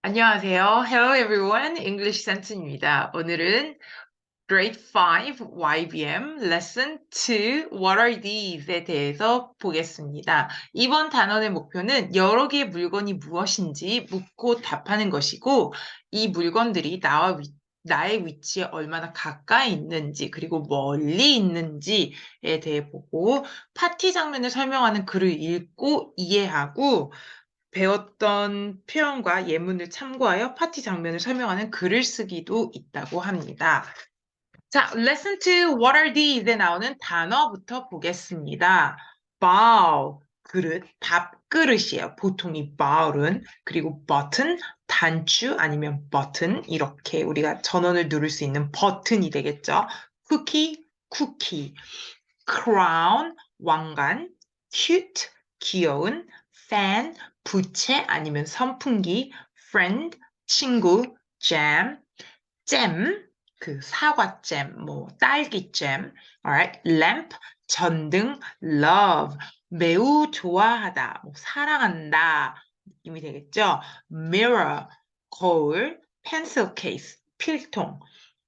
안녕하세요. Hello everyone. English Sense입니다. 오늘은 Grade 5 YBM Lesson 2 What are these에 대해서 보겠습니다. 이번 단원의 목표는 여러 개의 물건이 무엇인지 묻고 답하는 것이고 이 물건들이 나의 위치에 얼마나 가까이 있는지 그리고 멀리 있는지에 대해 보고 파티 장면을 설명하는 글을 읽고 이해하고 배웠던 표현과 예문을 참고하여 파티 장면을 설명하는 글을 쓰기도 있다고 합니다. 자, lesson 2, what are these에 나오는 단어부터 보겠습니다. bowl, 그릇, 밥그릇이에요. 보통 이 bowl은. 그리고 button, 단추 아니면 button, 이렇게 우리가 전원을 누를 수 있는 버튼이 되겠죠. cookie, 쿠키, crown, 왕관, cute, 귀여운, fan, 부채 아니면 선풍기, friend, 친구, jam, 잼, 그 사과잼, 뭐 딸기잼, alright, lamp, 전등, love, 매우 좋아하다, 뭐 사랑한다 느낌이 되겠죠? mirror, 거울, pencil case, 필통,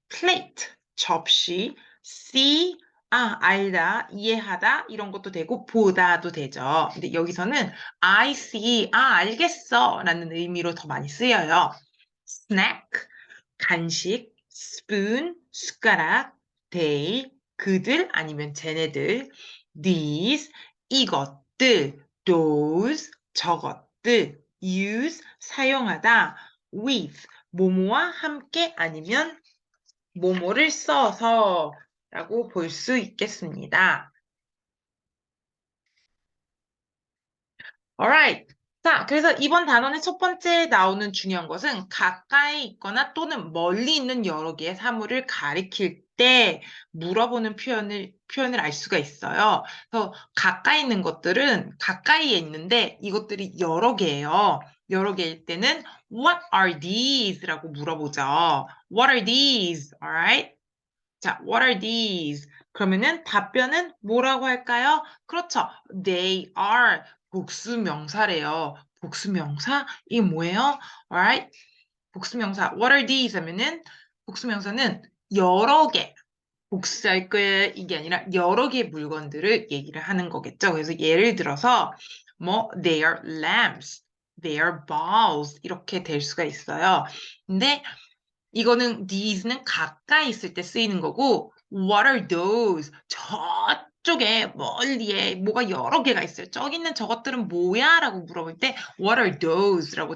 plate, 접시, see, 알다, 이해하다 이런 것도 되고 보다도 되죠. 근데 여기서는 I see, 알겠어 라는 의미로 더 많이 쓰여요. snack, 간식, spoon, 숟가락, they, 그들 아니면 쟤네들, these, 이것들, those, 저것들, use, 사용하다, with, 뭐뭐와 함께 아니면 뭐뭐를 써서 라고 볼 수 있겠습니다. Alright. 자, 그래서 이번 단원의 첫 번째 나오는 중요한 것은 가까이 있거나 또는 멀리 있는 여러 개의 사물을 가리킬 때 물어보는 표현을 알 수가 있어요. 그래서 가까이 있는 것들은 가까이에 있는데 이것들이 여러 개예요. 여러 개일 때는 What are these? 라고 물어보죠. What are these? Alright? 자, what are these? 그러면은 답변은 뭐라고 할까요? 그렇죠. They are 복수명사래요. 복수명사? 이게 뭐예요? Alright. 복수명사. What are these? 하면은 복수명사는 여러 개. 복수할 거에 이게 아니라 여러 개의 물건들을 얘기를 하는 거겠죠. 그래서 예를 들어서 뭐 they are lamps, they are balls 이렇게 될 수가 있어요. 근데 이거는 these는 가까이 있을 때 쓰이는 거고 what are those? 저쪽에 멀리에 뭐가 여러 개가 있어요. 저기 있는 저것들은 뭐야? 라고 물어볼 때 what are those? 라고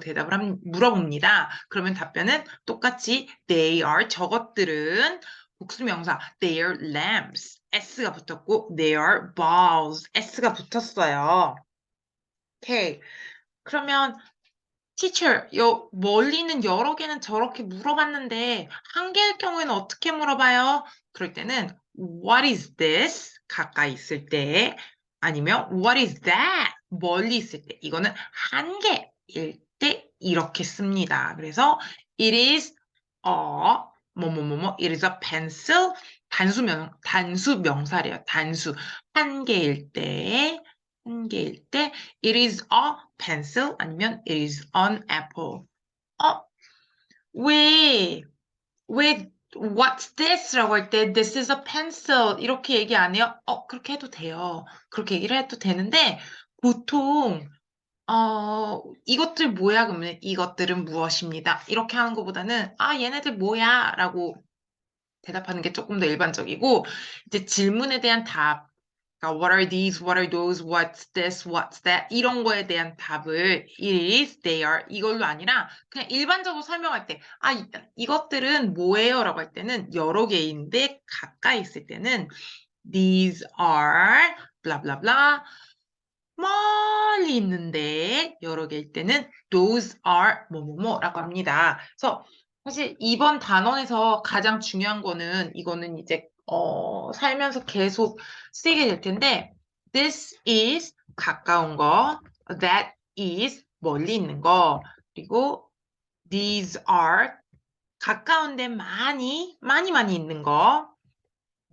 물어봅니다. 그러면 답변은 똑같이 they are 저것들은 복수명사 they are lamps s가 붙었고 they are balls s가 붙었어요. 오케이. 그러면 teacher, 멀리 있는 여러 개는 저렇게 물어봤는데, 한 개일 경우에는 어떻게 물어봐요? 그럴 때는, what is this? 가까이 있을 때, 아니면 what is that? 멀리 있을 때. 이거는 한 개일 때 이렇게 씁니다. 그래서, it is a, it is a pencil. 단수 명사래요. 단수. 한 개일 때, 한 개일 때, it is a pencil 아니면 it is an apple. 어, 왜, what's this? 라고 할 때 this is a pencil 이렇게 얘기 안 해요? 그렇게 해도 돼요. 그렇게 얘기를 해도 되는데 보통 이것들 뭐야? 그러면 이것들은 무엇입니다. 이렇게 하는 것보다는 얘네들 뭐야? 라고 대답하는 게 조금 더 일반적이고 이제 질문에 대한 답 그러니까 what are these, what are those, what's this, what's that 이런 거에 대한 답을 it is, they are 이걸로 아니라 그냥 일반적으로 설명할 때 이것들은 뭐예요? 라고 할 때는 여러 개인데 가까이 있을 때는 these are blah blah blah 멀리 있는데 여러 개일 때는 those are 뭐뭐뭐라고 합니다. 그래서 사실 이번 단원에서 가장 중요한 거는 이거는 이제 살면서 계속 쓰이게 될 텐데 this is 가까운 거, that is 멀리 있는 거, 그리고 these are 가까운데 많이 있는 거,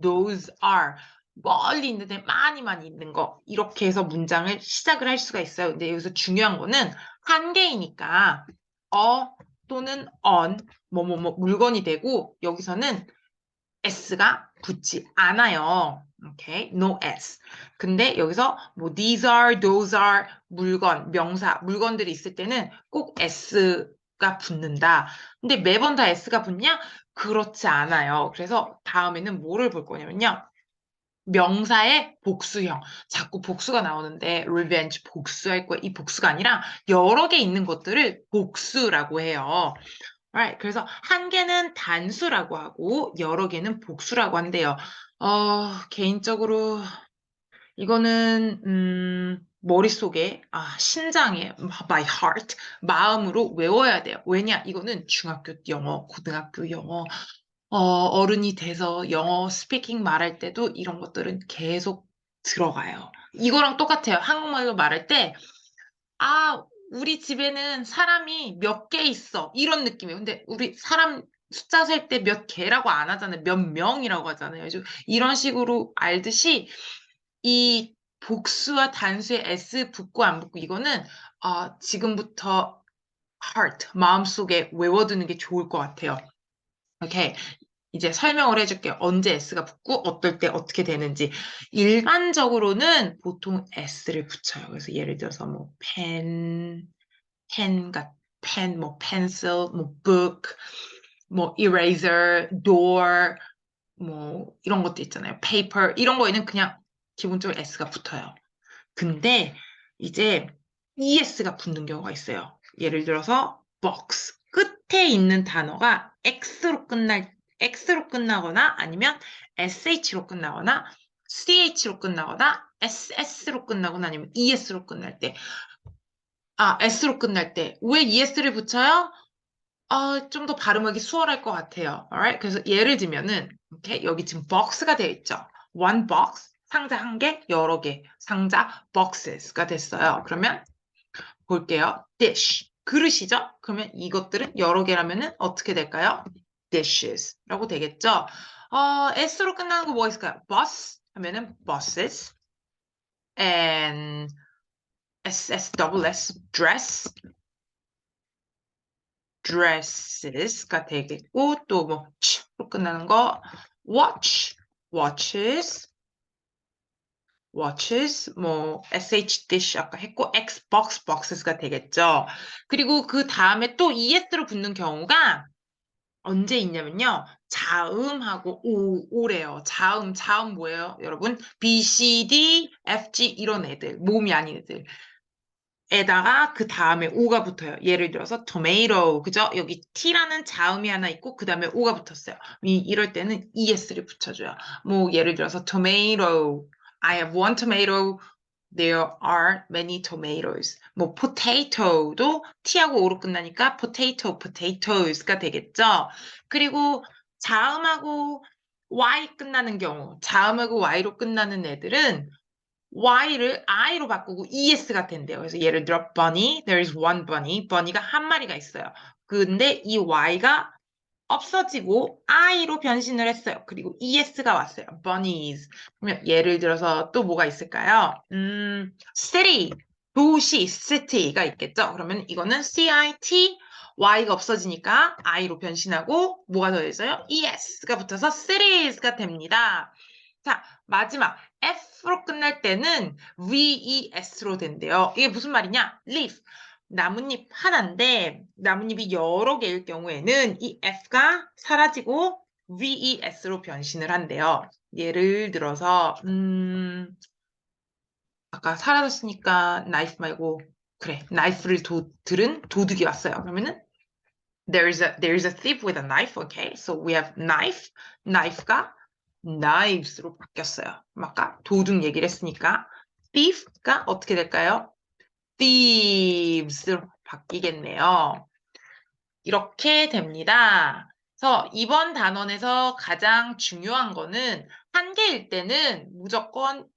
those are 멀리 있는데 많이 있는 거 이렇게 해서 문장을 시작을 할 수가 있어요. 근데 여기서 중요한 거는 한 개이니까 또는 on, 물건이 되고, 여기서는 s가 붙지 않아요. 오케이, no s. 근데 여기서 뭐 these are, those are 물건, 명사, 물건들이 있을 때는 꼭 s가 붙는다. 근데 매번 다 s가 붙냐? 그렇지 않아요. 그래서 다음에는 뭐를 볼 거냐면요. 명사의 복수형. 자꾸 복수가 나오는데 revenge 복수할 거야. 이 복수가 아니라 여러 개 있는 것들을 복수라고 해요. Right. 그래서 한 개는 단수라고 하고 여러 개는 복수라고 한대요. 개인적으로 이거는 머릿속에 심장에 by heart 마음으로 외워야 돼요. 왜냐? 이거는 중학교 영어, 고등학교 영어, 어른이 돼서 영어 스피킹 말할 때도 이런 것들은 계속 들어가요. 이거랑 똑같아요. 한국말로 말할 때 우리 집에는 사람이 몇 개 있어. 이런 느낌이에요. 근데 우리 사람 숫자 셀 때 몇 개라고 안 하잖아요. 몇 명이라고 하잖아요. 이런 식으로 알듯이 이 복수와 단수의 s 붙고 안 붙고 이거는 지금부터 heart, 마음속에 외워두는 게 좋을 것 같아요. 오케이. 이제 설명을 해줄게요. 언제 s가 붙고 어떨 때 어떻게 되는지. 일반적으로는 보통 s를 붙여요. 그래서 예를 들어서 뭐 펜, 뭐 pencil, 뭐 book, 뭐 eraser, door, 뭐 이런 것도 있잖아요. paper 이런 거에는 그냥 기본적으로 s가 붙어요. 근데 이제 es가 붙는 경우가 있어요. 예를 들어서 box 끝에 있는 단어가 x로 끝나거나 아니면 sh로 끝나거나 ch로 끝나거나 ss로 끝나거나 아니면 es로 끝날 때 s로 끝날 때 왜 es를 붙여요? 좀 더 발음하기 수월할 것 같아요. Alright? 그래서 예를 들면은, 이렇게 여기 지금 box가 되어 있죠. one box, 상자 한 개, 여러 개, 상자 boxes가 됐어요. 그러면 볼게요. dish, 그릇이죠? 그러면 이것들은 여러 개라면은 어떻게 될까요? dishes라고 되겠죠? s로 끝나는 거 뭐가 있을까요? bus 하면은 buses, and dress, dresses가 되겠고 또 뭐 ch로 끝나는 거 watch, watches 뭐 dish 아까 했고 boxes가 되겠죠. 그리고 그 다음에 또 es로 붙는 경우가 언제 있냐면요. 자음하고 오래요. 자음 뭐예요? 여러분 B, C, D, F, G 이런 애들 모음이 아닌 애들 에다가 그 다음에 오가 붙어요. 예를 들어서 tomato, 그죠? 여기 t라는 자음이 하나 있고 그 다음에 오가 붙었어요. 이럴 때는 es를 붙여줘요. 뭐 예를 들어서 tomato, I have one tomato, there are many tomatoes. 뭐 potato도 t하고 o로 끝나니까 potatoes가 되겠죠? 그리고 자음하고 y 끝나는 경우, 자음하고 y로 끝나는 애들은 Y를 I로 바꾸고 ES가 된대요. 그래서 예를 들어 bunny, there is one bunny. bunny가 한 마리가 있어요. 근데 이 Y가 없어지고 I로 변신을 했어요. 그리고 ES가 왔어요. bunnies. 그러면 예를 들어서 또 뭐가 있을까요? city, 도시, city가 있겠죠. 그러면 이거는 CIT, Y가 없어지니까 I로 변신하고 뭐가 더해져요? ES가 붙어서 cities가 됩니다. 자, 마지막 F로 끝날 때는 VES로 된대요. 이게 무슨 말이냐? leaf. 나뭇잎 하나인데 나뭇잎이 여러 개일 경우에는 이 F가 사라지고 VES로 변신을 한대요. 예를 들어서 아까 사라졌으니까 나이프 말고 그래 나이프를 들은 도둑이 왔어요. 그러면은 there's a thief with a knife. Okay, so we have knife가 knives로 바뀌었어요. 아까 도둑 얘기를 했으니까 thief가 어떻게 될까요? thieves로 바뀌겠네요. 이렇게 됩니다. 그래서 이번 단원에서 가장 중요한 거는 한 개일 때는 무조건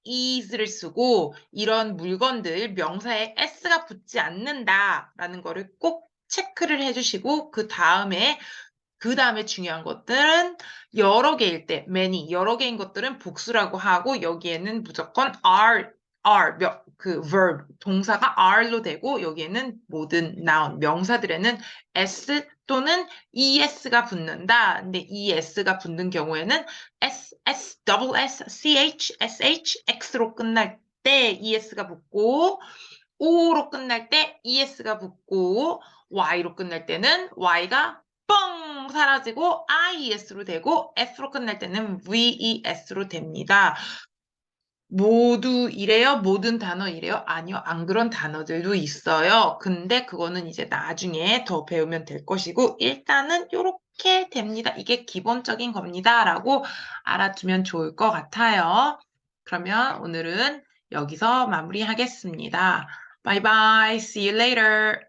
is를 쓰고 이런 물건들 명사에 s가 붙지 않는다라는 거를 꼭 체크를 해주시고 그 다음에 중요한 것들은 여러 개일 때 many 여러 개인 것들은 복수라고 하고 여기에는 무조건 are 그 verb, 동사가 are로 되고 여기에는 모든 noun, 명사들에는 s 또는 es가 붙는다. 근데 es가 붙는 경우에는 double s, ch, sh, x로 끝날 때 es가 붙고 o로 끝날 때 es가 붙고 y로 끝날 때는 y가 뻥 사라지고 ies로 되고 s로 끝날 때는 ves로 됩니다. 모두 이래요? 모든 단어 이래요? 아니요, 안 그런 단어들도 있어요. 근데 그거는 이제 나중에 더 배우면 될 것이고, 일단은 이렇게 됩니다. 이게 기본적인 겁니다. 라고 알아두면 좋을 것 같아요. 그러면 오늘은 여기서 마무리하겠습니다. Bye bye. See you later.